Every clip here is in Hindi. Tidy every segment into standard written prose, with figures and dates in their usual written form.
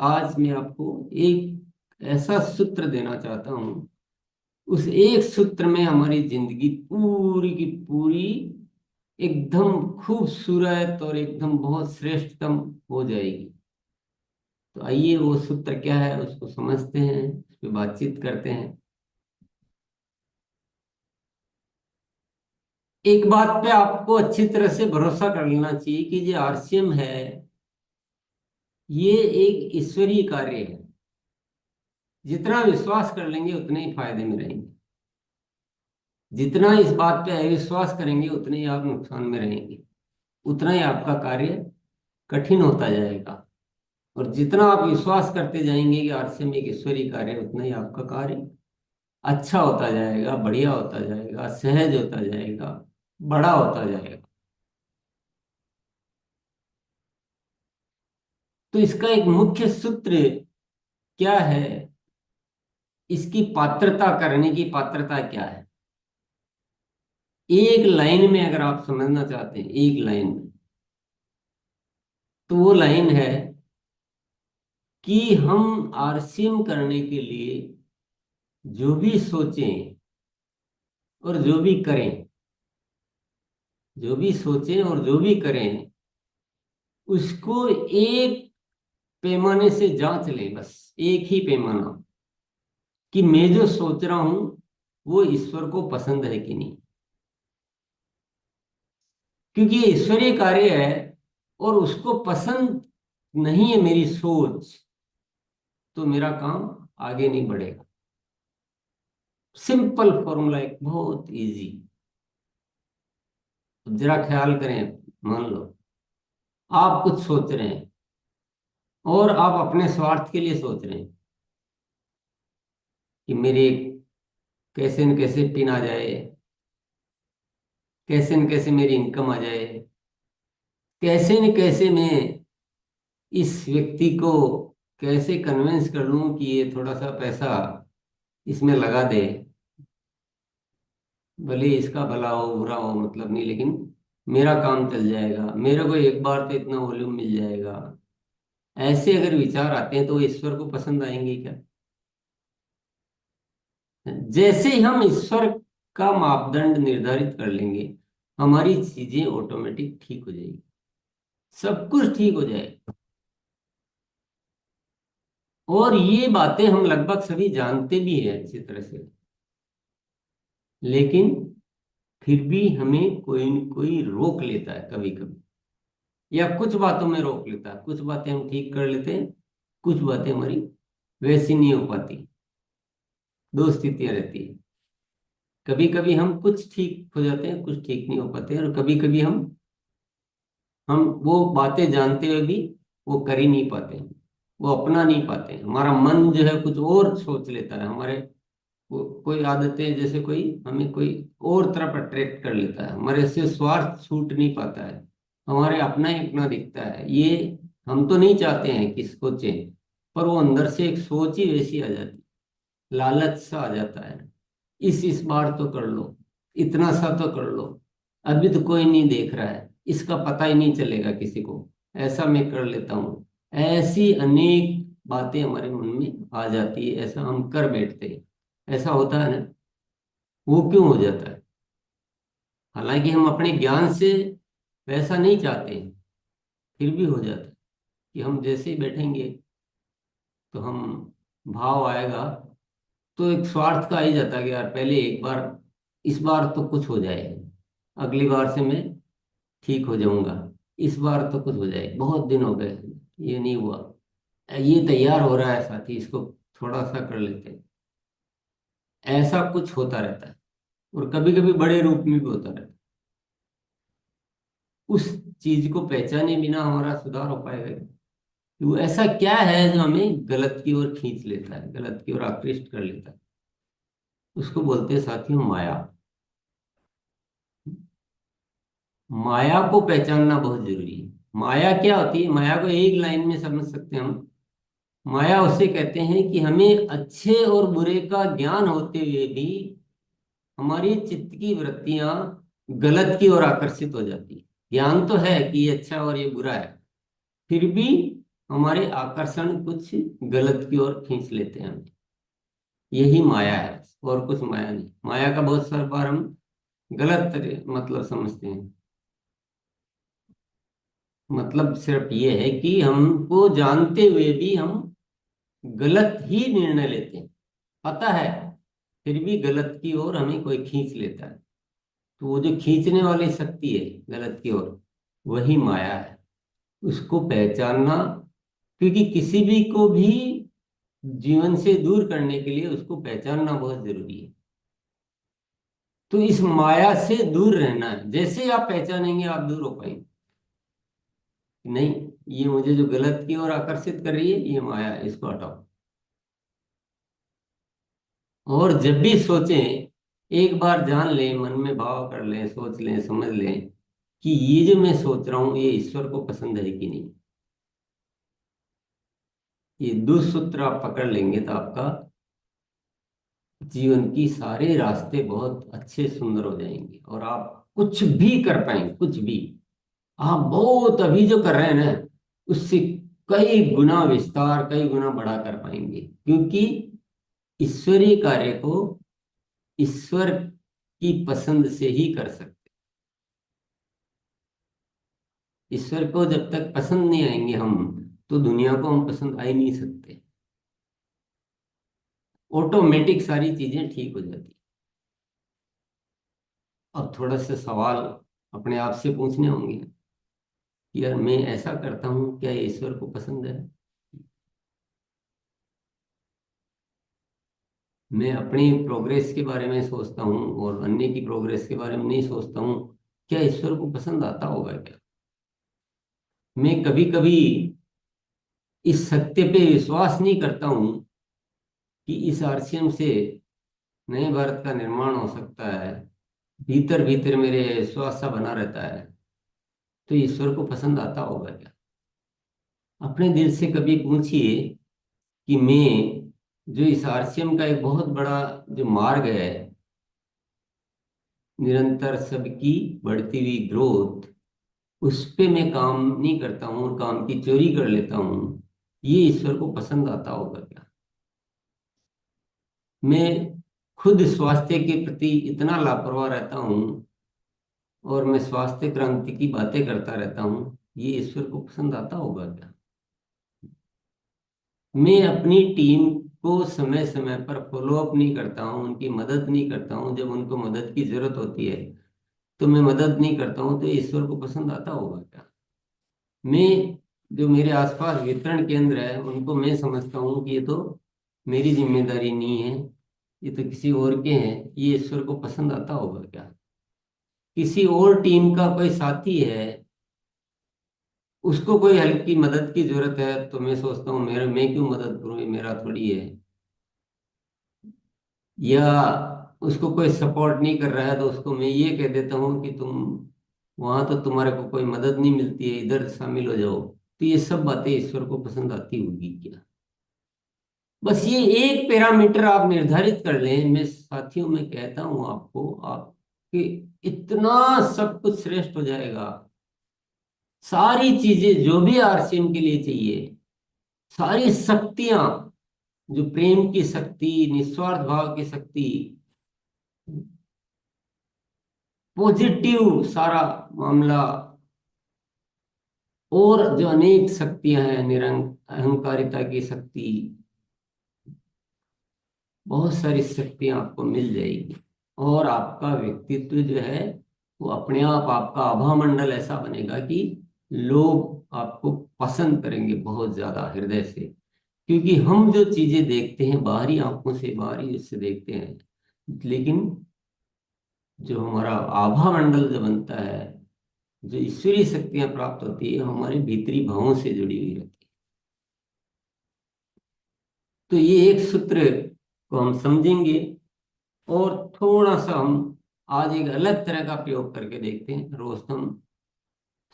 आज मैं आपको एक ऐसा सूत्र देना चाहता हूं। उस एक सूत्र में हमारी जिंदगी पूरी की पूरी एकदम खूबसूरत और एकदम बहुत श्रेष्ठतम हो जाएगी। तो आइए वो सूत्र क्या है उसको समझते हैं, उस पर बातचीत करते हैं। एक बात पे आपको अच्छी तरह से भरोसा कर लेना चाहिए कि जो आरसीएम है ये एक ईश्वरीय कार्य है। जितना विश्वास कर लेंगे उतने ही फायदे में रहेंगे। जितना इस बात पे अविश्वास करेंगे उतने ही आप नुकसान में रहेंगे। उतना ही आपका कार्य कठिन होता जाएगा। और जितना आप विश्वास करते जाएंगे कि आरसीएम एक ईश्वरीय कार्य है, उतना ही आपका कार्य अच्छा होता जाएगा, बढ़िया होता जाएगा, सहज होता जाएगा, बड़ा होता जाएगा। तो इसका एक मुख्य सूत्र क्या है? इसकी पात्रता करने की पात्रता क्या है? एक लाइन में अगर आप समझना चाहते हैं, एक लाइन में, तो वो लाइन है कि हम आरसीएम करने के लिए जो भी सोचें और जो भी करें, जो भी सोचें और जो भी करें, उसको एक पैमाने से जांच लें। बस एक ही पैमाना कि मैं जो सोच रहा हूं वो ईश्वर को पसंद है कि नहीं। क्योंकि ये ईश्वरीय कार्य है और उसको पसंद नहीं है मेरी सोच, तो मेरा काम आगे नहीं बढ़ेगा। सिंपल फॉर्मूला, एक बहुत इजी। जरा ख्याल करें, मान लो आप कुछ सोच रहे हैं और आप अपने स्वार्थ के लिए सोच रहे हैं कि मेरे कैसे न कैसे पिन आ जाए, कैसे न कैसे मेरी इनकम आ जाए, कैसे न कैसे मैं इस व्यक्ति को कैसे कन्विंस कर लूं कि ये थोड़ा सा पैसा इसमें लगा दे। भले इसका भला हो बुरा हो मतलब नहीं, लेकिन मेरा काम चल जाएगा, मेरे को एक बार तो इतना वॉल्यूम मिल जाएगा। ऐसे अगर विचार आते हैं तो वो ईश्वर को पसंद आएंगे क्या? जैसे ही हम ईश्वर का मापदंड निर्धारित कर लेंगे, हमारी चीजें ऑटोमेटिक ठीक हो जाएगी, सब कुछ ठीक हो जाएगा। और ये बातें हम लगभग सभी जानते भी हैं अच्छी तरह से, लेकिन फिर भी हमें कोई न कोई रोक लेता है कभी कभी, या कुछ बातों में रोक लेता है। कुछ बातें हम ठीक कर लेते हैं, कुछ बातें हमारी वैसी नहीं हो पाती। दो स्थितियां रहती है। कभी कभी हम कुछ ठीक हो जाते हैं, कुछ ठीक नहीं हो पाते, और कभी कभी हम वो बातें जानते हुए भी वो कर ही नहीं पाते, वो अपना नहीं पाते। हमारा मन जो है कुछ और सोच लेता है। हमारे कोई आदतें, जैसे कोई हमें कोई और तरफ अट्रैक्ट कर लेता है, हमारे से स्वार्थ छूट नहीं पाता है, हमारे अपना ही अपना दिखता है। ये हम तो नहीं चाहते हैं कि सोचें, पर वो अंदर से एक सोच ही वैसी आ जाती, लालच सा आ जाता है। इस बार तो कर लो, इतना सा तो कर लो, अभी तो कोई नहीं देख रहा है, इसका पता ही नहीं चलेगा किसी को, ऐसा मैं कर लेता हूँ। ऐसी अनेक बातें हमारे मन में आ जाती है, ऐसा हम कर बैठते हैं। ऐसा होता है ना? वो क्यों हो जाता है? हालांकि हम अपने ज्ञान से वैसा नहीं चाहते हैं, फिर भी हो जाता है कि हम जैसे ही बैठेंगे तो हम भाव आएगा, तो एक स्वार्थ का आ ही जाता है कि यार पहले एक बार, इस बार तो कुछ हो जाए, अगली बार से मैं ठीक हो जाऊंगा, इस बार तो कुछ हो जाए, बहुत दिन हो गए ये नहीं हुआ, ये तैयार हो रहा है साथी, इसको थोड़ा सा कर लेते हैं। ऐसा कुछ होता रहता है, और कभी कभी बड़े रूप में भी होता रहता है। उस चीज को पहचाने बिना हमारा सुधार हो पाएगा क्या? कि वो ऐसा क्या है जो हमें गलत की ओर खींच लेता है, गलत की ओर आकृष्ट कर लेता है? उसको बोलते हैं साथियों माया। माया को पहचानना बहुत जरूरी है। माया क्या होती है? माया को एक लाइन में समझ सकते हैं हम। माया उसे कहते हैं कि हमें अच्छे और बुरे का ज्ञान होते हुए भी हमारी चित्त की वृत्तियां गलत की ओर आकर्षित हो जाती है। ज्ञान तो है कि ये अच्छा और ये बुरा है, फिर भी हमारे आकर्षण कुछ गलत की ओर खींच लेते हैं हमें। यही माया है, और कुछ माया नहीं। माया का बहुत सारी बार हम गलत तरह मतलब समझते हैं। मतलब सिर्फ ये है कि हमको जानते हुए भी हम गलत ही निर्णय लेते हैं, पता है, फिर भी गलत की ओर हमें कोई खींच लेता है। तो वो जो खींचने वाली शक्ति है गलत की ओर, वही माया है। उसको पहचानना, क्योंकि किसी भी को भी जीवन से दूर करने के लिए उसको पहचानना बहुत जरूरी है। तो इस माया से दूर रहना है। जैसे आप पहचानेंगे आप दूर हो पाएंगे। नहीं, ये मुझे जो गलत की ओर आकर्षित कर रही है ये माया है, इसको हटाओ। और जब भी सोचें, एक बार जान लें, मन में भाव कर लें, सोच लें, समझ लें कि ये जो मैं सोच रहा हूं ये ईश्वर को पसंद है कि नहीं। ये दो सूत्र आप पकड़ लेंगे तो आपका जीवन की सारे रास्ते बहुत अच्छे सुंदर हो जाएंगे, और आप कुछ भी कर पाएंगे, कुछ भी। आप बहुत अभी जो कर रहे हैं ना, उससे कई गुना विस्तार, कई गुना बड़ा कर पाएंगे, क्योंकि ईश्वरीय कार्य को ईश्वर की पसंद से ही कर सकते। ईश्वर को जब तक पसंद नहीं आएंगे हम, तो दुनिया को हम पसंद आ ही नहीं सकते। ऑटोमेटिक सारी चीजें ठीक हो जाती। अब थोड़ा सा सवाल अपने आप से पूछने होंगे कि यार मैं ऐसा करता हूँ, क्या ये ईश्वर को पसंद है? मैं अपनी प्रोग्रेस के बारे में सोचता हूँ और अन्य की प्रोग्रेस के बारे में नहीं सोचता हूँ, क्या ईश्वर को पसंद आता होगा क्या? मैं कभी कभी इस सत्य पे विश्वास नहीं करता हूँ कि इस आरसीएम से नए भारत का निर्माण हो सकता है। भीतर भीतर मेरे विश्वास सा बना रहता है। तो ईश्वर को पसंद आता होगा क्या? अपने दिल से कभी पूछिए कि मैं जो इस आरसीएम का एक बहुत बड़ा जो मार्ग है, निरंतर सबकी बढ़ती हुई ग्रोथ, उस पे मैं काम नहीं करता हूँ और काम की चोरी कर लेता हूँ, ये ईश्वर को पसंद आता होगा क्या? मैं खुद स्वास्थ्य के प्रति इतना लापरवाह रहता हूँ और मैं स्वास्थ्य क्रांति की बातें करता रहता हूँ, ये ईश्वर को पसंद आता होगा क्या? मैं अपनी टीम को समय समय पर फॉलो अप नहीं करता हूँ, उनकी मदद नहीं करता हूँ, जब उनको मदद की जरूरत होती है तो मैं मदद नहीं करता हूँ, तो ये ईश्वर को पसंद आता होगा क्या? मैं जो मेरे आसपास वितरण केंद्र है उनको मैं समझता हूँ कि ये तो मेरी जिम्मेदारी नहीं है, ये तो किसी और के हैं, ये ईश्वर को पसंद आता होगा क्या? किसी और टीम का कोई साथी है, उसको कोई हेल्प की मदद की जरूरत है, तो मैं सोचता हूँ मेरा मैं क्यों मदद करूँ, ये मेरा थोड़ी है। या उसको कोई सपोर्ट नहीं कर रहा है तो उसको मैं ये कह देता हूँ कि तुम वहां तो तुम्हारे को कोई मदद नहीं मिलती है, इधर शामिल हो जाओ। तो ये सब बातें ईश्वर को पसंद आती होगी क्या? बस ये एक पैरामीटर आप निर्धारित कर लें, मैं साथियों में कहता हूं आपको, आपके इतना सब कुछ श्रेष्ठ हो जाएगा। सारी चीजें जो भी आरसीएम के लिए चाहिए, सारी शक्तियां, जो प्रेम की शक्ति, निस्वार्थ भाव की शक्ति, पॉजिटिव सारा मामला, और जो अनेक शक्तियां हैं, अहंकारिता की शक्ति, बहुत सारी शक्तियां आपको मिल जाएगी। और आपका व्यक्तित्व जो है वो अपने आप, आपका आभा मंडल ऐसा बनेगा कि लोग आपको पसंद करेंगे बहुत ज्यादा हृदय से। क्योंकि हम जो चीजें देखते हैं बाहरी आंखों से, बाहरी उससे देखते हैं, लेकिन जो हमारा आभा मंडल जो बनता है, जो ईश्वरीय शक्तियां प्राप्त होती है, हमारे भीतरी भावों से जुड़ी हुई रहती है। तो ये एक सूत्र को हम समझेंगे, और थोड़ा सा हम आज एक अलग तरह का प्रयोग करके देखते हैं। रोज हम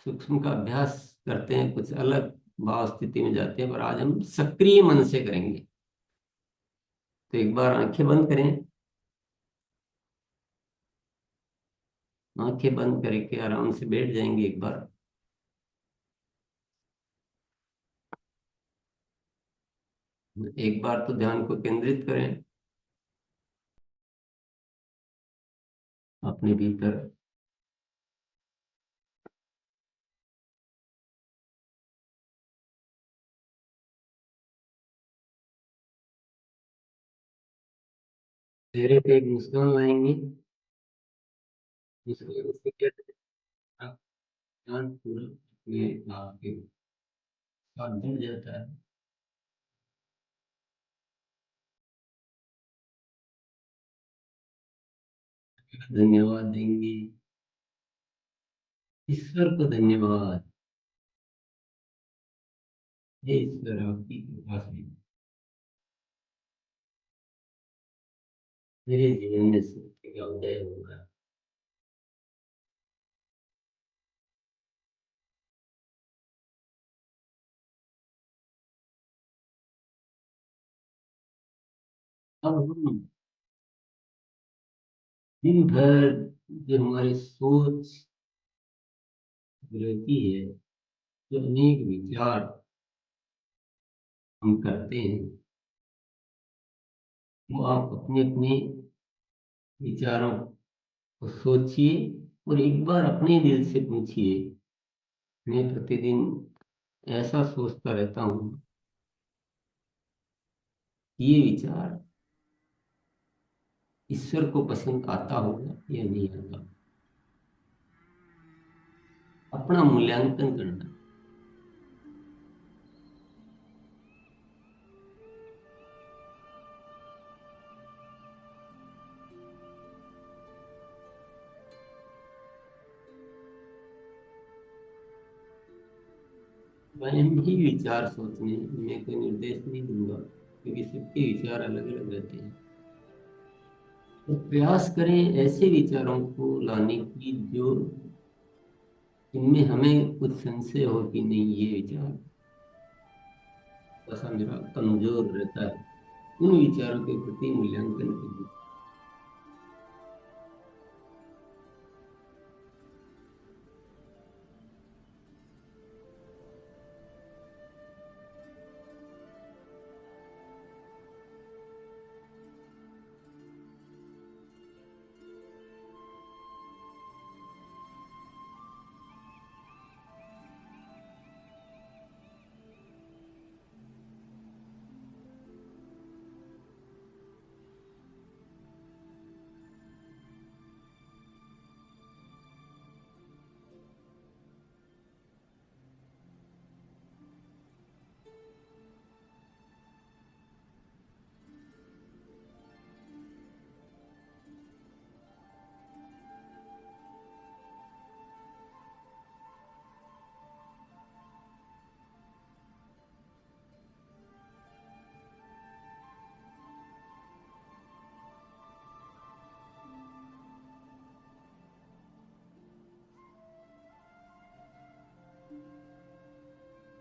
सूक्ष्म का अभ्यास करते हैं, कुछ अलग भाव स्थिति में जाते हैं, पर आज हम सक्रिय मन से करेंगे। तो एक बार आंखें बंद करें। आंखें बंद करके आराम से बैठ जाएंगे एक बार। एक बार तो ध्यान को केंद्रित करें अपने भीतर। चेहरे पे एक मुस्कान लाएंगे, उसको क्या ध्यान पूरा अपने आप के साथ जुड़ जाता है। धन्यवाद देंगे ईश्वर को, धन्यवाद हे ईश्वर, आपकी कृपा से मेरे जीवन में सत्य का उदय होगा। अब हम दिन भर जो हमारी सोच रहती है, जो अनेक विचार हम करते हैं, वो आप अपने अपने विचारों को सोचिए और एक बार अपने दिल से पूछिए, मैं प्रतिदिन ऐसा सोचता रहता हूँ, ये विचार ईश्वर को पसंद आता होगा या नहीं आता। अपना मूल्यांकन करना। स्वयं ही विचार सोचने में कोई निर्देश नहीं दूंगा, क्योंकि सबके विचार अलग अलग रहते हैं। तो प्रयास करें ऐसे विचारों को लाने की जो जिनमें हमें कुछ संशय हो कि नहीं, ये विचार ऐसा मेरा कमजोर रहता है, उन विचारों के प्रति मूल्यांकन करें।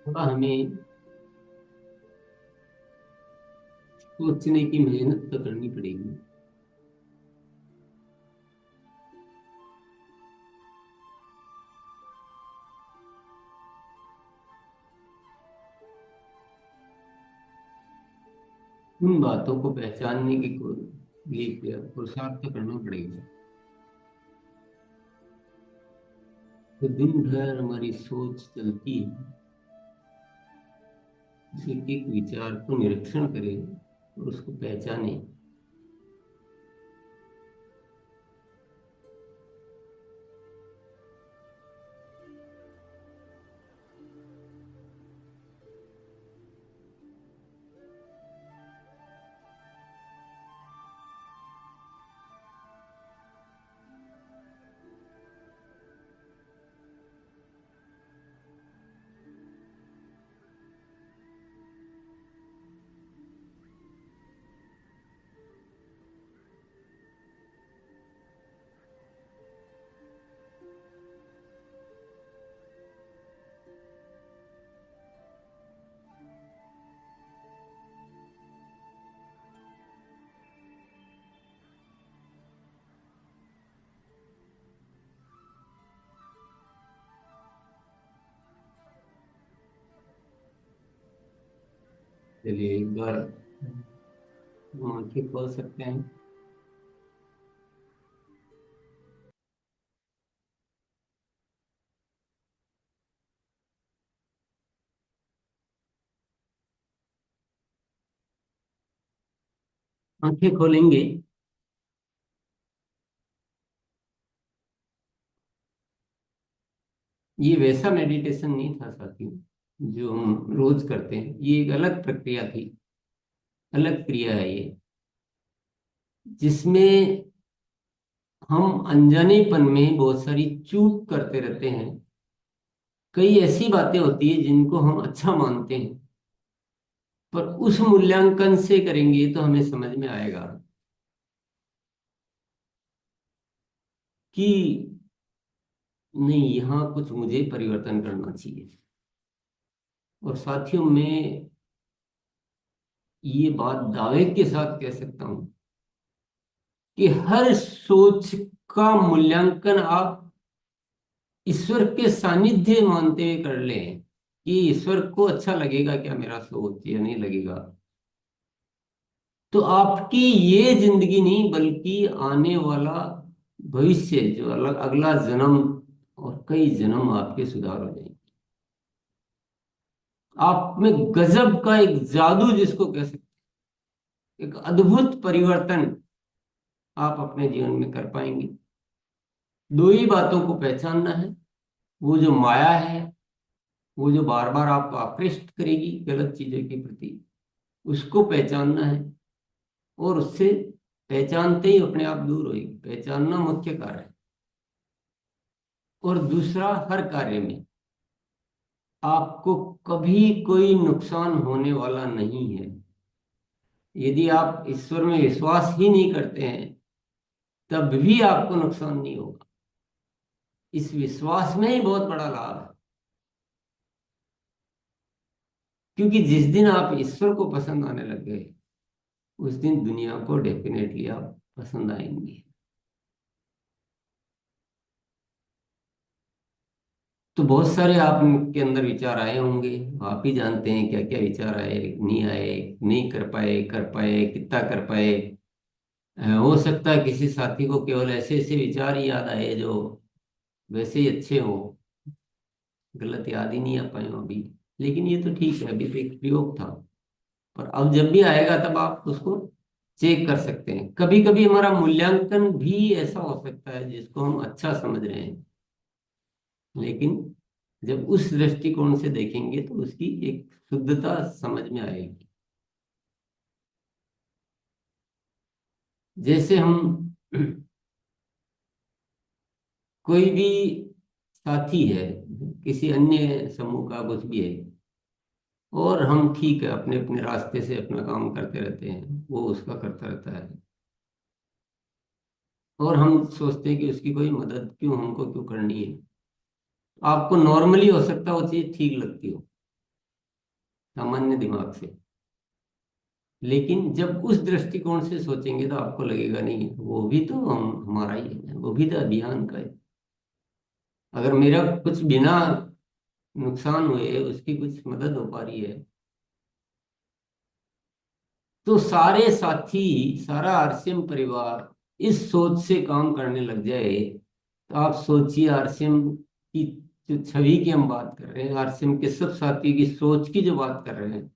थोड़ा हमें सोचने की मेहनत तो करनी पड़ेगी। उन बातों को पहचानने की लिए पुरुषार्थ तो करना पड़ेगा। तो दिन भर हमारी सोच चलती है, उसी के एक विचार को निरीक्षण करें और उसको पहचाने। चलिए एक बार हम आंखें खोल सकते हैं। आंखें खोलेंगे। ये वैसा मेडिटेशन नहीं था साथियों जो हम रोज करते हैं, ये एक अलग प्रक्रिया थी, अलग क्रिया है ये, जिसमें हम अनजानेपन में बहुत सारी चूक करते रहते हैं। कई ऐसी बातें होती है जिनको हम अच्छा मानते हैं, पर उस मूल्यांकन से करेंगे तो हमें समझ में आएगा कि नहीं, यहाँ कुछ मुझे परिवर्तन करना चाहिए। और साथियों, मैं ये बात दावे के साथ कह सकता हूं कि हर सोच का मूल्यांकन आप ईश्वर के सानिध्य मानते हुए कर लें कि ईश्वर को अच्छा लगेगा क्या मेरा सोच या नहीं लगेगा, तो आपकी ये जिंदगी नहीं बल्कि आने वाला भविष्य, जो अलग अगला जन्म और कई जन्म आपके सुधार हो जाएंगे। आप में गजब का एक जादू जिसको कह सकते हैं, एक अद्भुत परिवर्तन आप अपने जीवन में कर पाएंगे। दो ही बातों को पहचानना है, वो जो माया है, वो जो बार बार आपको आकृष्ट करेगी गलत चीजों के प्रति, उसको पहचानना है। और उससे पहचानते ही अपने आप दूर होगी, पहचानना मुख्य कार्य है। और दूसरा, हर कार्य में आपको कभी कोई नुकसान होने वाला नहीं है। यदि आप ईश्वर में विश्वास ही नहीं करते हैं तब भी आपको नुकसान नहीं होगा। इस विश्वास में ही बहुत बड़ा लाभ है, क्योंकि जिस दिन आप ईश्वर को पसंद आने लग गए उस दिन दुनिया को डेफिनेटली आप पसंद आएंगे। तो बहुत सारे आपके अंदर विचार आए होंगे, आप ही जानते हैं क्या क्या विचार आए, नहीं आए, नहीं कर पाए, कर पाए, कितना कर पाए। हो सकता है किसी साथी को केवल ऐसे ऐसे विचार ही याद आए जो वैसे ही अच्छे हो, गलत याद ही नहीं आ पाए हो अभी। लेकिन ये तो ठीक है, अभी तो एक प्रयोग था। पर अब जब भी आएगा तब आप उसको चेक कर सकते हैं। कभी कभी हमारा मूल्यांकन भी ऐसा हो सकता है जिसको हम अच्छा समझ रहे हैं, लेकिन जब उस दृष्टिकोण से देखेंगे तो उसकी एक शुद्धता समझ में आएगी। जैसे हम कोई भी साथी है, किसी अन्य समूह का कुछ भी है, और हम ठीक है अपने अपने रास्ते से अपना काम करते रहते हैं, वो उसका करता रहता है, और हम सोचते हैं कि उसकी कोई मदद क्यों, हमको क्यों करनी है। आपको नॉर्मली हो सकता है वो चीज ठीक लगती हो सामान्य दिमाग से, लेकिन जब उस दृष्टिकोण से सोचेंगे तो आपको लगेगा नहीं, वो भी तो हम हमारा ही है, वो भी तो अभियान का है। अगर मेरा कुछ बिना नुकसान हुए उसकी कुछ मदद हो पा रही है, तो सारे साथी, सारा आरसीएम परिवार इस सोच से काम करने लग जाए, तो आप सोचिए आरसीएम की जो छवि की हम बात कर रहे हैं, आरसीएम के सब साथी की सोच की जो बात कर रहे हैं,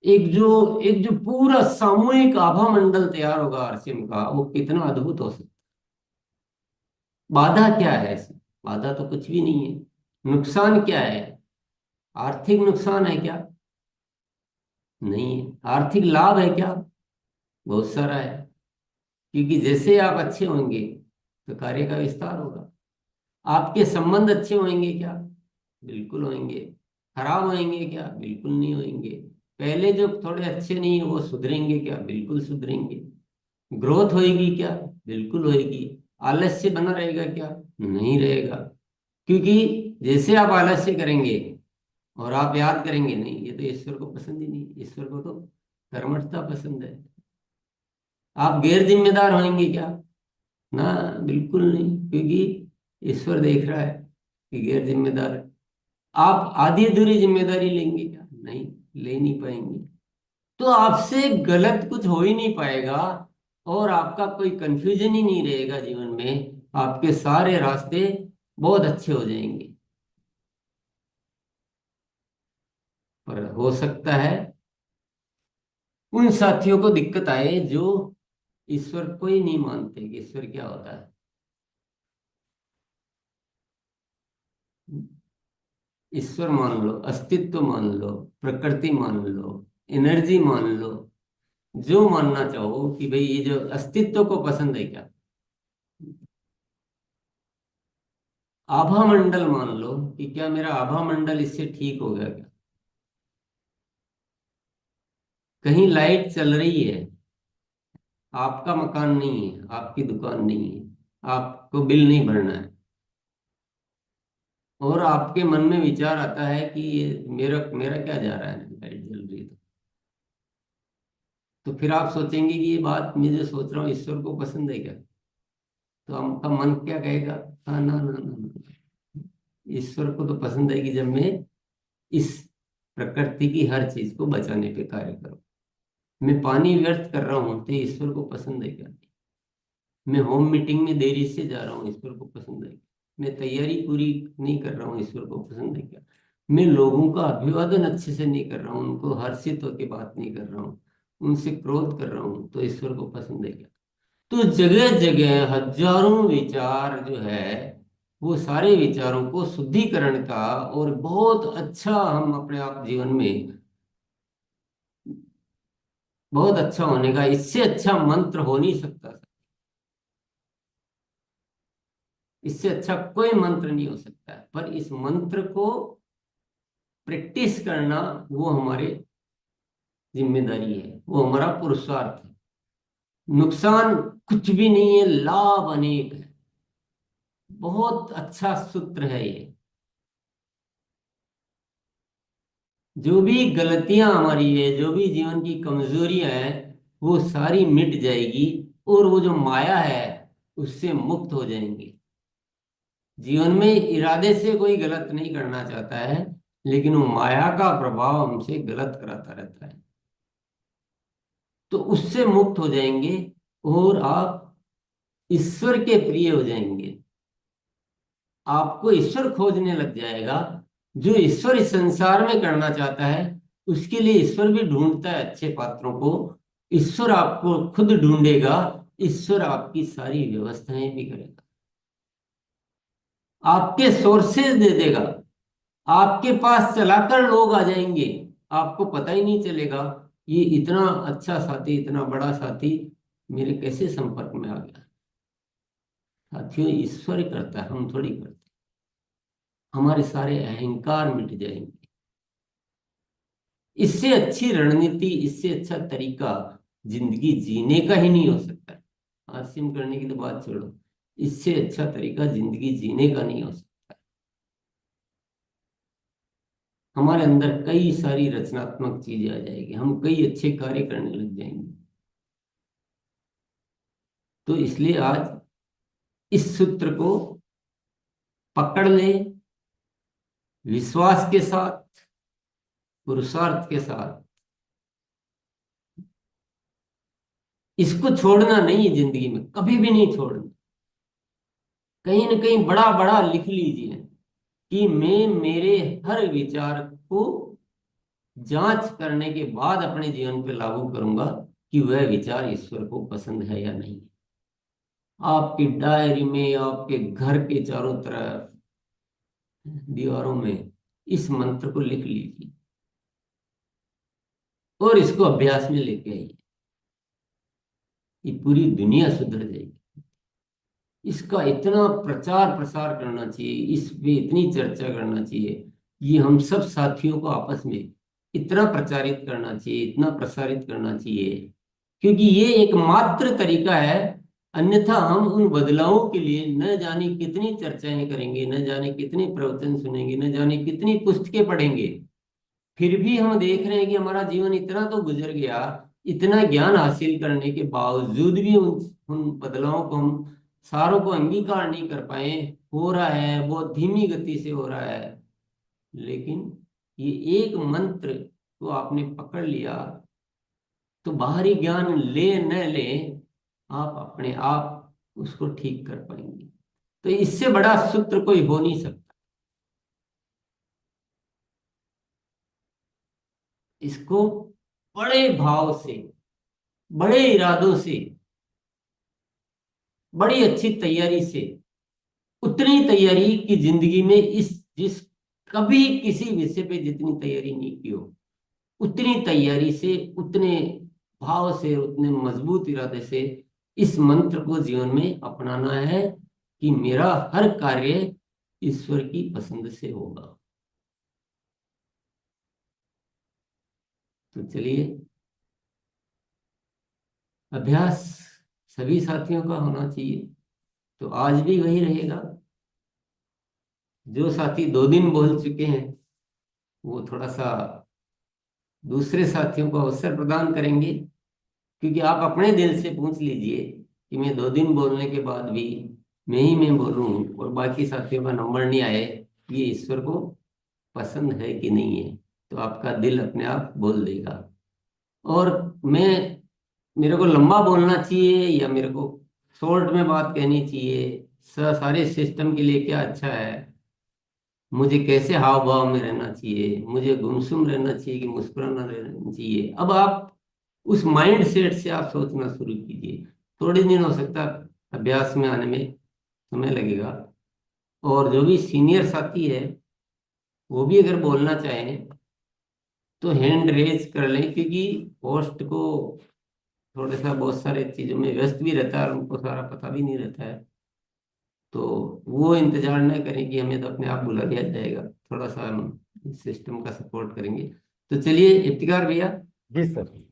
एक जो पूरा सामूहिक आभा मंडल तैयार होगा आरसीएम का, वो कितना अद्भुत हो सकता है। बाधा क्या है इसमें? बाधा तो कुछ भी नहीं है। नुकसान क्या है? आर्थिक नुकसान है क्या? नहीं है। आर्थिक लाभ है क्या? बहुत सारा है। क्योंकि जैसे आप अच्छे होंगे तो कार्य का विस्तार होगा। आपके संबंध अच्छे होंगे क्या? बिल्कुल होंगे। खराब होंगे क्या? बिल्कुल नहीं होंगे। पहले जो थोड़े अच्छे नहीं है वो सुधरेंगे क्या? बिल्कुल सुधरेंगे। ग्रोथ होएगी क्या? बिल्कुल होएगी। आलस्य बना रहेगा क्या? नहीं रहेगा। क्योंकि जैसे आप आलस्य करेंगे और आप याद करेंगे नहीं, ये तो ईश्वर को पसंद ही नहीं, ईश्वर को तो कर्मठता पसंद है। आप गैर जिम्मेदार होंगे क्या? ना, बिल्कुल नहीं, क्योंकि ईश्वर देख रहा है कि गैर जिम्मेदार है। आप आधी अधूरी जिम्मेदारी लेंगे क्या? नहीं, ले नहीं पाएंगे। तो आपसे गलत कुछ हो ही नहीं पाएगा, और आपका कोई कंफ्यूजन ही नहीं रहेगा जीवन में। आपके सारे रास्ते बहुत अच्छे हो जाएंगे। पर हो सकता है उन साथियों को दिक्कत आए जो ईश्वर को ही नहीं मानते कि ईश्वर क्या होता है। ईश्वर मान लो, अस्तित्व मान लो, प्रकृति मान लो, एनर्जी मान लो, जो मानना चाहो, कि भाई ये जो अस्तित्व को पसंद है क्या। आभा मंडल मान लो कि क्या मेरा आभा मंडल इससे ठीक हो गया क्या। कहीं लाइट चल रही है, आपका मकान नहीं है, आपकी दुकान नहीं है, आपको बिल नहीं भरना है, और आपके मन में विचार आता है कि ये मेरा मेरा क्या जा रहा है, लाइट जल रही है। तो फिर आप सोचेंगे कि ये बात मैं जो सोच रहा हूँ ईश्वर को पसंद है क्या। तो आपका मन क्या कहेगा, हाँ ना ना ना ना, ईश्वर को तो पसंद है कि जब मैं इस प्रकृति की हर चीज को बचाने पे कार्य करूं। मैं पानी व्यर्थ कर रहा हूं तो ये ईश्वर को पसंद है क्या। मैं होम मीटिंग में देरी से जा रहा हूँ, ईश्वर को पसंद है क्या। मैं तैयारी पूरी नहीं कर रहा हूँ, ईश्वर को पसंद है क्या। मैं लोगों का अभिवादन अच्छे से नहीं कर रहा हूँ, उनको हर्षित होकर बात नहीं कर रहा हूँ, उनसे क्रोध कर रहा हूँ, तो ईश्वर को पसंद है क्या। तो जगह जगह हजारों विचार जो है, वो सारे विचारों को शुद्धिकरण का और बहुत अच्छा हम अपने आप जीवन में बहुत अच्छा होने का, इससे अच्छा मंत्र हो नहीं सकता। इससे अच्छा कोई मंत्र नहीं हो सकता है। पर इस मंत्र को प्रैक्टिस करना वो हमारी जिम्मेदारी है, वो हमारा पुरुषार्थ है। नुकसान कुछ भी नहीं है, लाभ अनेक है। बहुत अच्छा सूत्र है ये। जो भी गलतियां हमारी है, जो भी जीवन की कमजोरियां हैं, वो सारी मिट जाएगी, और वो जो माया है उससे मुक्त हो जाएंगे। जीवन में इरादे से कोई गलत नहीं करना चाहता है, लेकिन वो माया का प्रभाव हमसे गलत कराता रहता है। तो उससे मुक्त हो जाएंगे, और आप ईश्वर के प्रिय हो जाएंगे। आपको ईश्वर खोजने लग जाएगा। जो ईश्वर इस संसार में करना चाहता है, उसके लिए ईश्वर भी ढूंढता है अच्छे पात्रों को। ईश्वर आपको खुद ढूंढेगा। ईश्वर आपकी सारी व्यवस्थाएं भी करेगा, आपके सोर्सेज दे देगा, आपके पास चलाकर लोग आ जाएंगे। आपको पता ही नहीं चलेगा ये इतना अच्छा साथी, इतना बड़ा साथी मेरे कैसे संपर्क में आ गया। साथियों, ईश्वर ही करता है, हम थोड़ी करते। हमारे सारे अहंकार मिट जाएंगे। इससे अच्छी रणनीति, इससे अच्छा तरीका जिंदगी जीने का ही नहीं हो सकता है। हासिल करने की तो बात छोड़ो, इससे अच्छा तरीका जिंदगी जीने का नहीं हो सकता। हमारे अंदर कई सारी रचनात्मक चीजें आ जाएगी, हम कई अच्छे कार्य करने लग जाएंगे। तो इसलिए आज इस सूत्र को पकड़ ले, विश्वास के साथ, पुरुषार्थ के साथ। इसको छोड़ना नहीं है, जिंदगी में कभी भी नहीं छोड़ना। कहीं ना कहीं बड़ा बड़ा लिख लीजिए कि मैं मेरे हर विचार को जांच करने के बाद अपने जीवन पे लागू करूंगा कि वह विचार ईश्वर को पसंद है या नहीं। आपकी डायरी में, आपके घर के चारों तरफ दीवारों में इस मंत्र को लिख लीजिए, और इसको अभ्यास में लेके आइए। ये पूरी दुनिया सुधर जाएगी। इसका इतना प्रचार प्रसार करना चाहिए, इस पे इतनी चर्चा करना चाहिए, ये हम सब साथियों को आपस में इतना प्रचारित करना चाहिए, इतना प्रसारित करना चाहिए, क्योंकि ये एकमात्र तरीका है। अन्यथा हम उन बदलावों के लिए न जाने कितनी चर्चाएं करेंगे, न जाने कितने प्रवचन सुनेंगे, न जाने कितनी पुस्तकें पढ़ेंगे, फिर भी हम देख रहे हैं कि हमारा जीवन इतना तो गुजर गया। इतना ज्ञान हासिल करने के बावजूद भी उन बदलावों को हम सारों को अंगीकार नहीं कर पाए। हो रहा है, बहुत धीमी गति से हो रहा है। लेकिन ये एक मंत्र को आपने पकड़ लिया, तो बाहरी ज्ञान ले न ले, आप अपने आप उसको ठीक कर पाएंगे। तो इससे बड़ा सूत्र कोई हो नहीं सकता। इसको बड़े भाव से, बड़े इरादों से, बड़ी अच्छी तैयारी से, उतनी तैयारी की जिंदगी में इस जिस कभी किसी विषय पे जितनी तैयारी नहीं की हो, उतनी तैयारी से, उतने भाव से, उतने मजबूत इरादे से इस मंत्र को जीवन में अपनाना है कि मेरा हर कार्य ईश्वर की पसंद से होगा। तो चलिए, अभ्यास सभी साथियों का होना चाहिए। तो आज भी वही रहेगा। जो साथी 2 दिन बोल चुके हैं वो थोड़ा सा दूसरे साथियों को अवसर प्रदान करेंगे, क्योंकि आप अपने दिल से पूछ लीजिए कि मैं 2 दिन बोलने के बाद भी मैं बोलूं और बाकी साथियों का नंबर नहीं आए, ये ईश्वर को पसंद है कि नहीं है। तो आपका दिल अपने आप बोल देगा। और मैं मेरे को लंबा बोलना चाहिए या मेरे को शॉर्ट में बात कहनी चाहिए, सारे सिस्टम के लिए क्या अच्छा है, मुझे कैसे हाव भाव में रहना चाहिए, मुझे गुमसुम रहना चाहिए कि मुस्कुराना रहना चाहिए, अब आप उस माइंड सेट से आप सोचना शुरू कीजिए। थोड़े दिन हो सकता है, अभ्यास में आने में समय लगेगा। और जो भी सीनियर साथी है वो भी अगर बोलना चाहें तो हैंड रेज कर लें, क्योंकि होस्ट को थोड़ा सा बहुत सारे चीज़ों में व्यस्त भी रहता है और उनको सारा पता भी नहीं रहता है। तो वो इंतजार न करें कि हमें तो अपने आप बुला लिया जाएगा, थोड़ा सा हम सिस्टम का सपोर्ट करेंगे। तो चलिए इफ्तिकार भैया। जी सर।